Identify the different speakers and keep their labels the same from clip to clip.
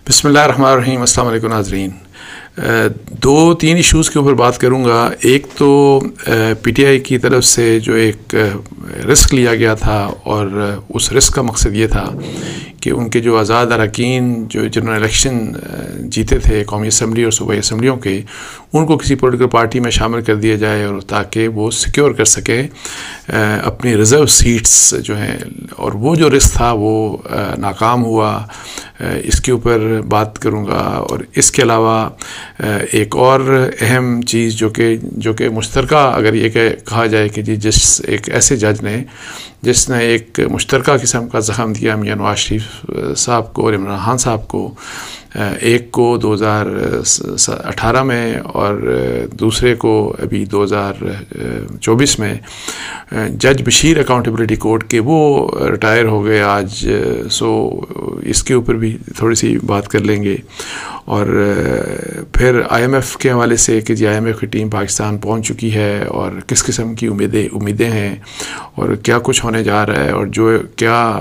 Speaker 1: بسم اللہ الرحمن الرحیم. السلام علیکم ناظرین. دو تین ایشوز کے اوپر بات کروں گا. ایک تو پی ٹی آئی کی طرف سے جو ایک رسک لیا گیا تھا، اور اس رسک کا مقصد یہ تھا کہ ان کے جو آزاد اراکین جنہوں نے الیکشن جیتے تھے قومی اسمبلی اور صوبائی اسمبلیوں کے، ان کو کسی پولیٹیکل پارٹی میں شامل کر دیا جائے، اور تاکہ وہ سیکیور کر سکے اپنی ریزرو سیٹس جو ہیں. اور وہ جو رسک تھا وہ ناکام ہوا. اس کے اوپر بات کروں گا. اور اس کے علاوہ ایک اور اہم چیز جو کہ مشترکہ اگر یہ کہا جائے کہ جس ایک ایسے جج نے جس نے ایک مشترکہ قسم کا زخم دیا میاں نواز شریف صاحب کو اور عمران خان صاحب کو، ایک کو 2018 میں اور دوسرے کو ابھی 2024 میں، جج بشیر اکاؤنٹیبلٹی کورٹ کے، وہ ریٹائر ہو گئے آج. اس کے اوپر بھی تھوڑی سی بات کر لیں گے. اور پھر آئی ایم ایف کے حوالے سے کہ آئی ایم ایف کی ٹیم پاکستان پہنچ چکی ہے، اور کس قسم کی امیدیں ہیں اور کیا کچھ ہونے جا رہا ہے، اور جو کیا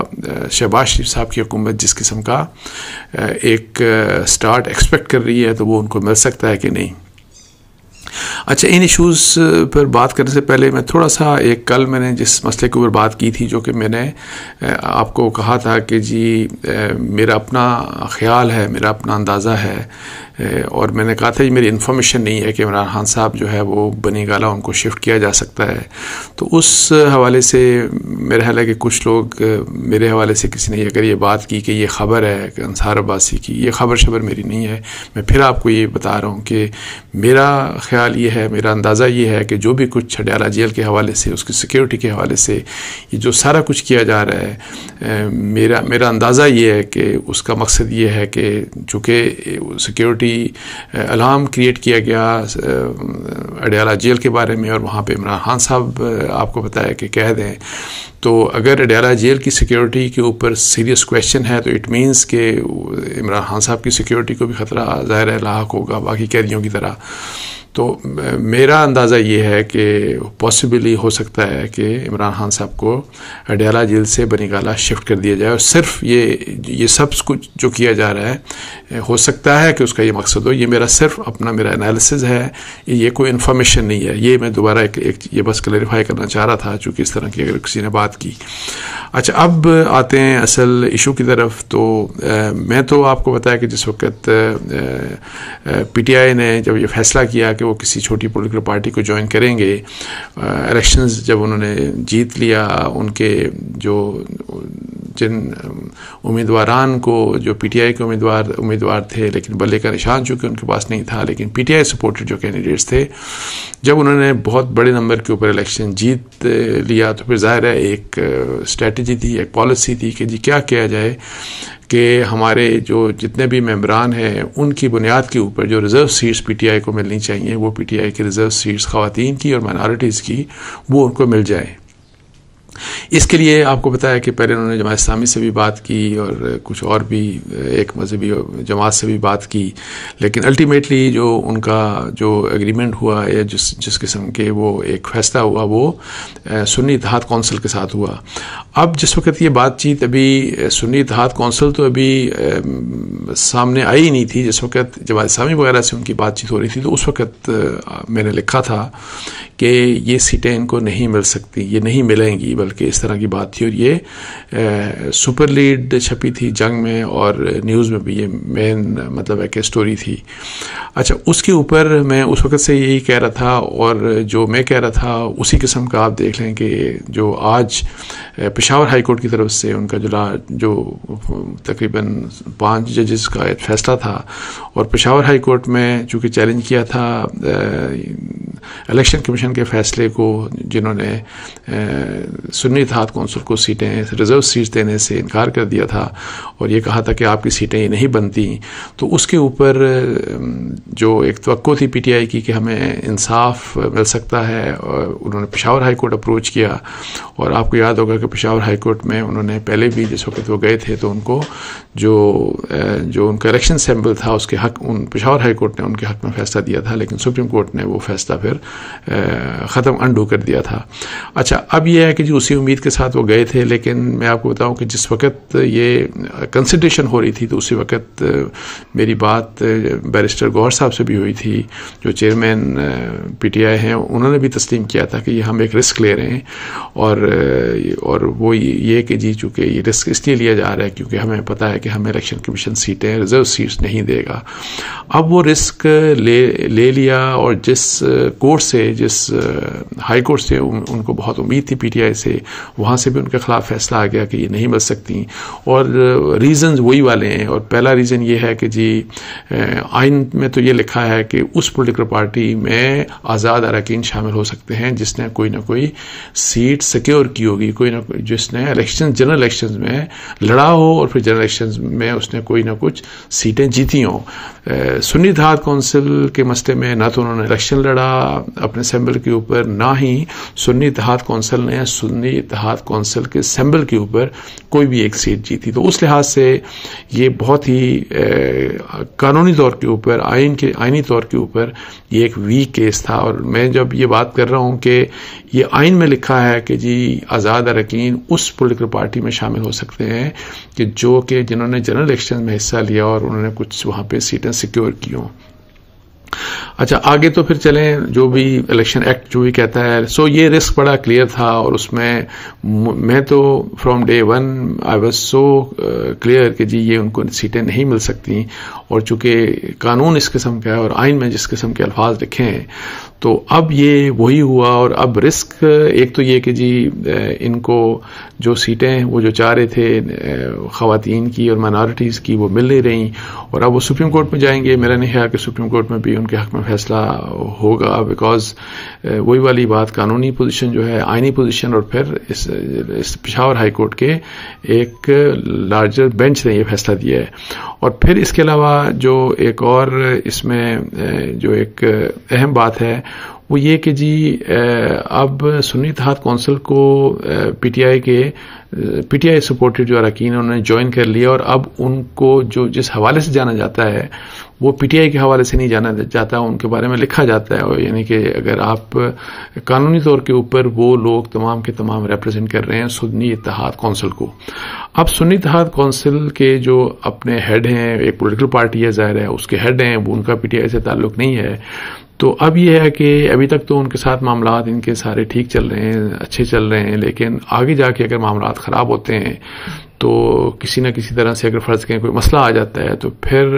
Speaker 1: شہباز شریف صاحب کی حکومت جس قسم کا ایک سٹارٹ ایکسپیکٹ کر رہی ہے، تو وہ ان کو مل سکتا ہے کہ نہیں. اچھا، ان ایشوز پر بات کرنے سے پہلے میں تھوڑا سا کل میں نے جس مسئلے کے اوپر بات کی تھی، جو کہ میں نے آپ کو کہا تھا کہ میرا اپنا خیال ہے، میرا اپنا اندازہ ہے، اور میں نے کہا تھا میری انفارمیشن نہیں ہے کہ عمران خان صاحب جو ہے وہ بنی گالہ ان کو شفٹ کیا جا سکتا ہے. تو اس حوالے سے میرا خیال ہے کہ کچھ لوگ میرے حوالے سے کسی نے اگر یہ بات کی کہ یہ خبر ہے کہ انصار عباسی کی، یہ خبر میری نہیں ہے. میں پھر آپ کو یہ بتا رہا ہوں کہ میرا خیال یہ ہے، میرا اندازہ یہ ہے کہ جو بھی کچھ اڈیالہ جیل کے حوالے سے، اس کی سیکیورٹی کے حوالے سے یہ جو سارا کچھ کیا جا رہا ہے، میرا اندازہ یہ ہے کہ اس کا مقصد یہ ہے کہ چونکہ سیکیورٹی الارم کریٹ کیا گیا اڈیالہ جیل کے بارے میں، اور وہاں پہ عمران خان صاحب آپ کو بتایا کہ قید ہیں. تو اگر اڈیالہ جیل کی سیکیورٹی کے اوپر سیریس کویشچن ہے، تو اٹ مینس کہ عمران خان صاحب کی سیکیورٹی کو بھی خطرہ ظاہر ہے لاحق ہوگا باقی قیدیوں کی طرح. تو میرا اندازہ یہ ہے کہ پاسبلی ہو سکتا ہے کہ عمران خان صاحب کو اڈیالہ جیل سے بنی گالہ شفٹ کر دیا جائے. اور صرف یہ سب کچھ جو کیا جا رہا ہے، ہو سکتا ہے کہ اس کا یہ مقصد ہو. یہ میرا انالیسز ہے، یہ کوئی انفارمیشن نہیں ہے. یہ میں دوبارہ یہ بس کلیریفائی کرنا چاہ رہا تھا، چونکہ اس طرح کی اگر کسی نے بات کی. اچھا، اب آتے ہیں اصل ایشو کی طرف. تو میں تو آپ کو بتایا کہ جس وقت پی ٹی آئی نے جب یہ فیصلہ کیا کہ وہ کسی چھوٹی پولیٹیکل پارٹی کو جوائن کریں گے، الیکشنز جب انہوں نے جیت لیا، ان کے جن امیدواران کو جو پی ٹی آئی کے امیدوار تھے، لیکن بلے کا نشان چونکہ ان کے پاس نہیں تھا، لیکن پی ٹی آئی سپورٹڈ جو کینڈیڈیٹس تھے، جب انہوں نے بہت بڑے نمبر کے اوپر الیکشن جیت لیا، تو پھر ظاہر ہے ایک اسٹریٹجی تھی، ایک پالیسی تھی کہ کیا کیا جائے کہ ہمارے جو جتنے بھی ممبران ہیں ان کی بنیاد کے اوپر جو reserve seats P T I کو ملنی چاہیے، وہ پی ٹی آئی کی ریزرو سیٹس خواتین کی اور مائنارٹیز کی، وہ ان کو مل جائے. اس کے لیے آپ کو بتایا کہ پہلے انہوں نے جماعت اسلامی سے بھی بات کی اور کچھ اور بھی ایک مذہبی جماعت سے بھی بات کی، لیکن الٹیمیٹلی جو ان کا جو ایگریمنٹ ہوا یا جس قسم کے وہ ایک فیصلہ ہوا، وہ سنی اتحاد کونسل کے ساتھ ہوا. اب جس وقت یہ بات چیت ابھی سنی اتحاد کونسل تو ابھی سامنے آئی ہی نہیں تھی، جس وقت جماعت اسلامی وغیرہ سے ان کی بات چیت ہو رہی تھی، تو اس وقت میں نے لکھا تھا کہ یہ سیٹیں ان کو نہیں مل سکتی، یہ نہیں ملیں گی، بلکہ اس طرح کی بات تھی. اور یہ سپر لیڈ چھپی تھی جنگ میں، اور نیوز میں بھی یہ مین مطلب ہے کہ اسٹوری تھی. اچھا، اس کے اوپر میں اس وقت سے یہی کہہ رہا تھا، اور جو میں کہہ رہا تھا اسی قسم کا آپ دیکھ لیں کہ جو آج پشاور ہائی کورٹ کی طرف سے ان کا جو تقریباً 5 ججز کا ایک فیصلہ تھا، اور پشاور ہائی کورٹ میں چونکہ چیلنج کیا تھا الیکشن کمیشن کے فیصلے کو، جنہوں نے سنی اتحاد کونسل کو سیٹیں ریزرو سیٹس دینے سے انکار کر دیا تھا، اور یہ کہا تھا کہ آپ کی سیٹیں نہیں بنتی. تو اس کے اوپر جو ایک توقع تھی پی ٹی آئی کی کہ ہمیں انصاف مل سکتا ہے، اور انہوں نے پشاور ہائی کورٹ اپروچ کیا. اور آپ کو یاد ہوگا کہ پشاور ہائی کورٹ میں انہوں نے پہلے بھی جس وقت وہ گئے تھے، تو ان کو جو ان کا الیکشن سیمبل تھا اس کے حق پشاور ہائی کورٹ نے ان کے حق میں فیصلہ دیا تھا، لیکن سپریم کورٹ نے وہ فیصلہ پھر ختم انڈو کر دیا تھا. اچھا، اب یہ ہے کہ اسی اسی امید کے ساتھ وہ گئے تھے. لیکن میں آپ کو بتاؤں کہ جس وقت یہ کنسیڈریشن ہو رہی تھی تو اسی وقت میری بات بیرسٹر گوہر صاحب سے بھی ہوئی تھی جو چیئرمین پی ٹی آئی ہیں. انہوں نے بھی تسلیم کیا تھا کہ یہ ہم ایک رسک لے رہے ہیں اور وہ یہ کہ جی چونکہ یہ رسک اس لیے لیا جا رہا ہے کیونکہ ہمیں پتہ ہے کہ ہمیں الیکشن کمیشن سیٹیں ریزرو سیٹس نہیں دے گا. اب وہ رسک لے لیا اور جس کورٹ سے جس ہائی کورٹ سے ان کو بہت امید تھی پی ٹی آئی سے, وہاں سے بھی ان کے خلاف فیصلہ آ گیا کہ یہ نہیں بچ سکتی. اور ریزنز وہی والے ہیں. اور پہلا ریزن یہ ہے کہ جی آئین میں تو یہ لکھا ہے کہ اس پولیٹیکل پارٹی میں آزاد اراکین شامل ہو سکتے ہیں جس نے کوئی نہ کوئی سیٹ سیکیور کی ہوگی, کوئی نہ کوئی جس نے الیکشن جنرل الیکشنز میں لڑا ہو اور پھر جنرل الیکشنز میں اس نے کوئی نہ کچھ سیٹیں جیتی ہوں. سنی اتحاد کونسل کے مسئلے میں نہ تو انہوں نے الیکشن لڑا اپنے اسمبل کے اوپر, نہ ہی سنی اتحاد کونسل نے سنی اتحاد کونسل کے اسمبل کے اوپر کوئی بھی ایک سیٹ جیتی. تو اس لحاظ سے یہ بہت ہی قانونی طور کے اوپر آئینی طور کے اوپر یہ ایک ویک کیس تھا. اور میں جب یہ بات کر رہا ہوں کہ یہ آئین میں لکھا ہے کہ جی آزاد اراکین اس پولیٹیکل پارٹی میں شامل ہو سکتے ہیں کہ جو کہ جنہوں نے جنرل الیکشن میں حصہ لیا اور انہوں نے کچھ وہاں پہ سیٹیں سیکیور کی ہوں. اچھا آگے تو پھر چلیں جو بھی الیکشن ایکٹ جو بھی کہتا ہے. سو یہ رسک بڑا کلیئر تھا اور اس میں تو from day one I was so clear کہ جی یہ ان کو سیٹیں نہیں مل سکتی. اور چونکہ قانون اس قسم کا ہے اور آئین میں جس قسم کے الفاظ لکھے ہیں تو اب یہ وہی ہوا. اور اب رسک ایک تو یہ کہ جی ان کو جو سیٹیں وہ جو چاہ رہے تھے خواتین کی اور مائنارٹیز کی وہ مل نہیں رہی اور اب وہ سپریم کورٹ میں جائیں گے. میرا نہیں خیال کہ سپریم کورٹ میں بھی ان کے حق میں فیصلہ ہوگا بیکاز وہی والی بات قانونی پوزیشن جو ہے آئینی پوزیشن اور پھر اس پشاور ہائی کورٹ کے ایک لارجر بینچ نے یہ فیصلہ دیا ہے. اور پھر اس کے علاوہ جو ایک اور اس میں جو ایک اہم بات ہے وہ یہ کہ جی اب سنی اتحاد کونسل کو پی ٹی آئی سپورٹڈ جو اراکین انہوں نے جوائن کر لیا اور اب ان کو جو جس حوالے سے جانا جاتا ہے وہ پی ٹی آئی کے حوالے سے نہیں جانا جاتا, ان کے بارے میں لکھا جاتا ہے. اور یعنی کہ اگر آپ قانونی طور کے اوپر وہ لوگ تمام کے تمام ریپرزینٹ کر رہے ہیں سنی اتحاد کونسل کو. اب سنی اتحاد کونسل کے جو اپنے ہیڈ ہیں ایک پولیٹیکل پارٹی ہے ظاہر ہے اس کے ہیڈ ہیں وہ ان کا پی ٹی آئی سے تعلق نہیں ہے. تو اب یہ ہے کہ ابھی تک تو ان کے ساتھ معاملات ان کے سارے ٹھیک چل رہے ہیں اچھے چل رہے ہیں, لیکن آگے جا کے اگر معاملات خراب ہوتے ہیں تو کسی نہ کسی طرح سے اگر فرض کریں کوئی مسئلہ آ جاتا ہے تو پھر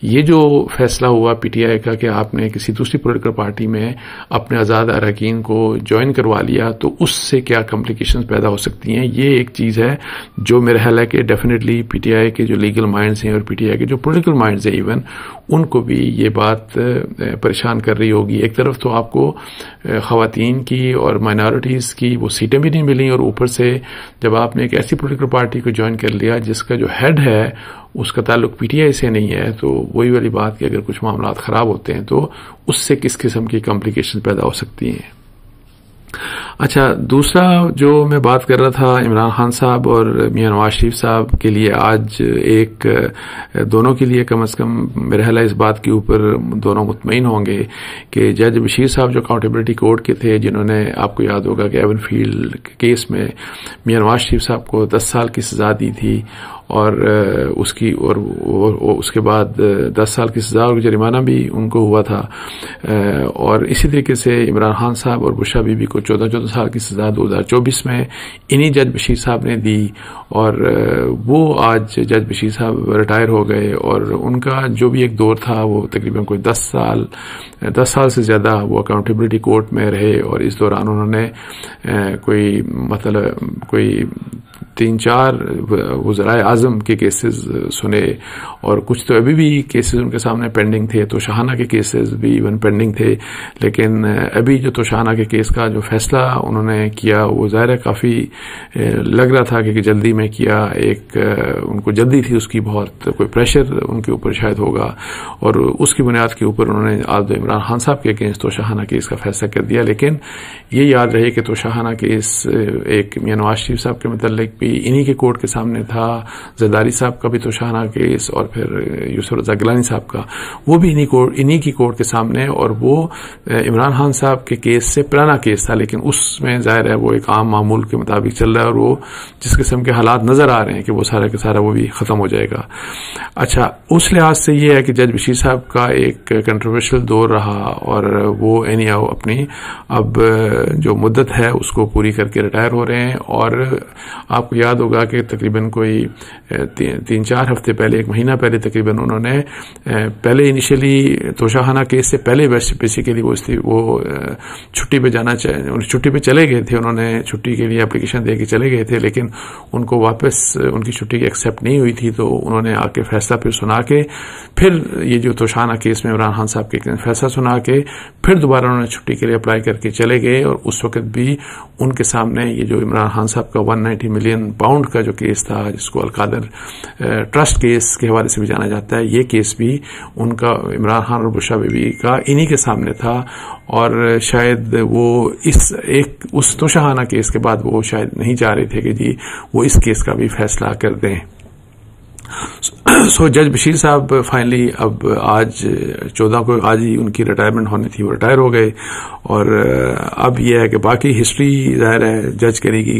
Speaker 1: یہ جو فیصلہ ہوا پی ٹی آئی کا کہ آپ نے کسی دوسری پولیٹیکل پارٹی میں اپنے آزاد اراکین کو جوائن کروا لیا تو اس سے کیا کمپلیکیشنز پیدا ہو سکتی ہیں. یہ ایک چیز ہے جو میرا خیال ہے کہ ڈیفینیٹلی پی ٹی آئی کے جو لیگل مائنڈز ہیں اور پی ٹی آئی کے جو پولیٹیکل مائنڈز ہیں ایون ان کو بھی یہ بات پریشان کر رہی ہوگی. ایک طرف تو آپ کو خواتین کی اور مائنارٹیز کی وہ سیٹیں بھی نہیں ملیں اور اوپر سے جب آپ نے ایک ایسی پولیٹیکل پارٹی کو جوائن کر لیا جس کا جو ہیڈ ہے اس کا تعلق پی ٹی آئی سے نہیں ہے تو وہی والی بات کہ اگر کچھ معاملات خراب ہوتے ہیں تو اس سے کس قسم کی کمپلیکیشن پیدا ہو سکتی ہیں. اچھا دوسرا جو میں بات کر رہا تھا عمران خان صاحب اور میاں نواز شریف صاحب کے لیے آج ایک دونوں کے لیے کم از کم میرا خیال ہے اس بات کے اوپر دونوں مطمئن ہوں گے کہ جج بشیر صاحب جو اکاؤنٹیبلٹی کورٹ کے تھے جنہوں نے آپ کو یاد ہوگا کہ ایون فیلڈ کیس میں میاں نواز شریف صاحب کو 10 سال کی سزا دی تھی اور اس کے بعد 10 سال کی سزا اور جرمانہ بھی ان کو ہوا تھا اور اسی طریقے سے عمران خان صاحب اور بشرا بی بی کو 14 سال کی سزا 2024 میں انہی جج بشیر صاحب نے دی اور وہ آج جج بشیر صاحب ریٹائر ہو گئے اور ان کا جو بھی ایک دور تھا وہ تقریباً کوئی 10 سال سے زیادہ وہ اکاؤنٹیبلٹی کورٹ میں رہے اور اس دوران انہوں نے کوئی 3-4 وزرائے اعظم کے کیسز سنے اور کچھ تو ابھی بھی کیسز ان کے سامنے پینڈنگ تھے. تو شاہانہ کے کیسز بھی ایون پینڈنگ تھے لیکن ابھی جو تو شاہانہ کے کیس کا جو فیصلہ انہوں نے کیا وہ ظاہر ہے کافی لگ رہا تھا کہ جلدی میں کیا. ایک ان کو جلدی تھی اس کی بہت کوئی پریشر ان کے اوپر شاید ہوگا اور اس کی بنیاد کے اوپر انہوں نے آج عمران خان صاحب کے اگینسٹ تو شاہانہ کیس کا فیصلہ کر دیا. لیکن یہ یاد رہے کہ تو شاہانہ کیس ایک میاں نواز شریف صاحب کے متعلق بھی انہی کے کورٹ کے سامنے تھا، زرداری صاحب کا بھی توشہانہ کیس، اور پھر یوسف رضا گیلانی صاحب کا، وہ بھی انہی کی کورٹ کے سامنے، اور وہ عمران خان صاحب کے کیس سے پرانا کیس تھا، لیکن اس میں ظاہر ہے وہ ایک عام معمول کے مطابق چل رہا ہے، اور وہ جس قسم کے حالات نظر آ رہے ہیں کہ وہ سارا کا سارا وہ بھی ختم ہو جائے گا۔ اچھا، اس لحاظ سے یہ ہے کہ جج بشیر صاحب کا ایک کنٹروورشل دور رہا، اور وہ اینی ہاؤ اپنی اب جو مدت ہے اس کو پوری کر کے ریٹائر ہو رہے ہیں، اور آپ کو یاد ہوگا کہ تقریباً کوئی 3-4 ہفتے پہلے، 1 مہینہ پہلے تقریباً انہوں نے پہلے انیشلی توشہانہ کیس سے پہلے بیسیکلی وہ چھٹی پہ چھٹی پہ چلے گئے تھے، انہوں نے چھٹی کے لیے اپلیکیشن دے کے چلے گئے تھے، لیکن ان کو واپس ان کی چھٹی کی ایکسیپٹ نہیں ہوئی تھی، تو انہوں نے آ کے فیصلہ پھر سنا کے، پھر یہ جو توشہانہ کیس میں عمران خان صاحب کے فیصلہ سنا کے پھر دوبارہ انہوں نے چھٹی کے لیے اپلائی کر کے چلے گئے، اور اس وقت بھی ان کے سامنے یہ جو عمران خان صاحب کا 190 ملین پاؤنڈ کا جو کیس تھا، جس کو القادر ٹرسٹ کیس کے حوالے سے بھی جانا جاتا ہے، یہ کیس بھی ان کا عمران خان اور بشرا بی بی کا انہی کے سامنے تھا، اور شاید وہ اس توشہانہ کیس کے بعد وہ شاید نہیں چاہ رہے تھے کہ جی وہ اس کیس کا بھی فیصلہ کر دیں۔ سو جج بشیر صاحب فائنلی اب آج 14 کو آج ہی ان کی ریٹائرمنٹ ہونی تھی، وہ ریٹائر ہو گئے، اور اب یہ ہے کہ باقی ہسٹری ظاہر ہے جج کرے گی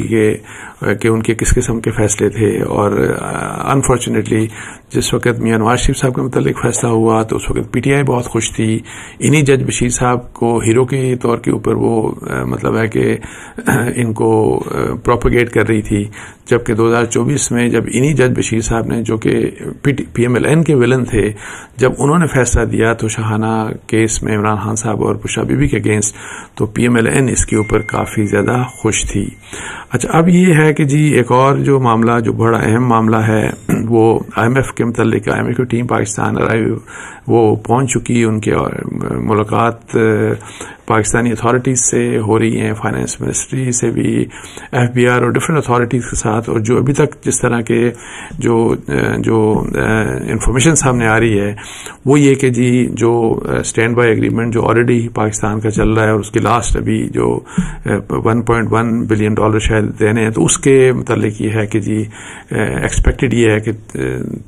Speaker 1: کہ ان کے کس قسم کے فیصلے تھے، اور انفارچونیٹلی جس وقت میاں نواز شریف صاحب کے متعلق فیصلہ ہوا تو اس وقت پی ٹی آئی بہت خوش تھی، انہی جج بشیر صاحب کو ہیرو کے طور کے اوپر وہ مطلب ہے کہ ان کو پروپیگیٹ کر رہی تھی، جبکہ 2024 میں جب انہی جج بشیر صاحب نے، جو کہ پی ایم ایل این کے ولن تھے، جب انہوں نے فیصلہ دیا توشہانہ کیس میں عمران خان صاحب اور بشرا بی بی کے اگینسٹ، تو پی ایم ایل این اس کے اوپر کافی زیادہ خوش تھی۔ اچھا، اب یہ ہے کہ جی ایک اور جو معاملہ جو بڑا اہم معاملہ ہے وہ آئی ایم ایف کے متعلق، آئی ایم ایف کی ٹیم پاکستان وہ پہنچ چکی، ان کے ملاقات پاکستانی اتھارٹیز سے ہو رہی ہیں، فائنانس منسٹری سے بھی، ایف بی آر اور ڈفرینٹ اتھارٹیز کے ساتھ، اور جو ابھی تک جس طرح کے جو انفارمیشن سامنے آ رہی ہے وہ یہ کہ جی جو اسٹینڈ بائی ایگریمنٹ جو آلریڈی پاکستان کا چل رہا ہے، اور اس کی لاسٹ ابھی جو $1.1 بلین شاید دینے ہیں، تو اس کے متعلق یہ ہے کہ جی ایکسپیکٹڈ یہ ہے کہ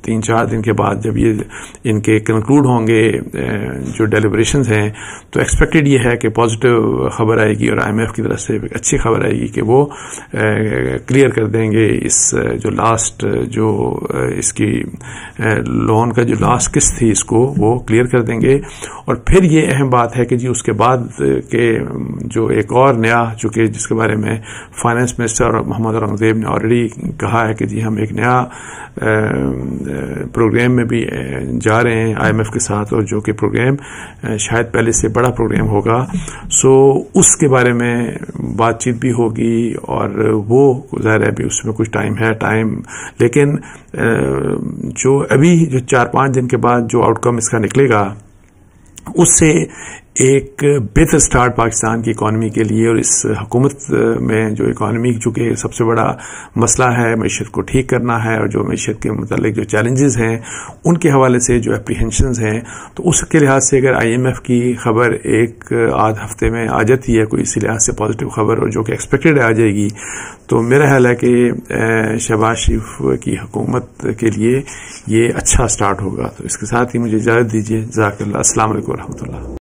Speaker 1: 3-4 دن کے بعد جب یہ ان کے کنکلوڈ ہوں گے جو ڈیلیبریشنز ہیں، تو ایکسپیکٹڈ یہ ہے کہ پازیٹیو خبر آئے گی، اور آئی ایم ایف کی طرف سے ایک اچھی خبر آئے گی کہ وہ کلیئر کر دیں گے اس جو لاسٹ جو اس کی لون کا جو لاسٹ قسط تھی اس کو وہ کلیئر کر دیں گے۔ اور پھر یہ اہم بات ہے کہ جی اس کے بعد کے جو ایک اور نیا، چونکہ جس کے بارے میں فائنانس منسٹر محمد اورنگزیب نے آلریڈی کہا ہے کہ جی ہم ایک نیا پروگرام میں بھی جا رہے ہیں آئی ایم ایف کے ساتھ، اور جو کہ پروگرام شاید پہلے سے بڑا پروگرام ہوگا، سو اس کے بارے میں بات چیت بھی ہوگی، اور وہ ظاہر ہے بھی اس میں کچھ ٹائم ہے لیکن جو ابھی جو 4-5 دن کے بعد جو آؤٹ کم اس کا نکلے گا، اس سے ایک بہتر سٹارٹ پاکستان کی اکانومی کے لیے، اور اس حکومت میں جو اکانومی چونکہ سب سے بڑا مسئلہ ہے معیشت کو ٹھیک کرنا ہے، اور جو معیشت کے متعلق جو چیلنجز ہیں ان کے حوالے سے جو اپریہنشنز ہیں، تو اس کے لحاظ سے اگر آئی ایم ایف کی خبر ایک آدھ ہفتے میں آ جاتی ہے کوئی اسی لحاظ سے پازیٹیو خبر، اور جو کہ ایکسپیکٹڈ آ جائے گی، تو میرا خیال ہے کہ شہباز شریف کی حکومت کے لیے یہ اچھا سٹارٹ ہوگا۔ تو اس کے ساتھ ہی مجھے اجازت دیجیے، جزاک اللہ، السلام علیکم ورحمۃ اللہ۔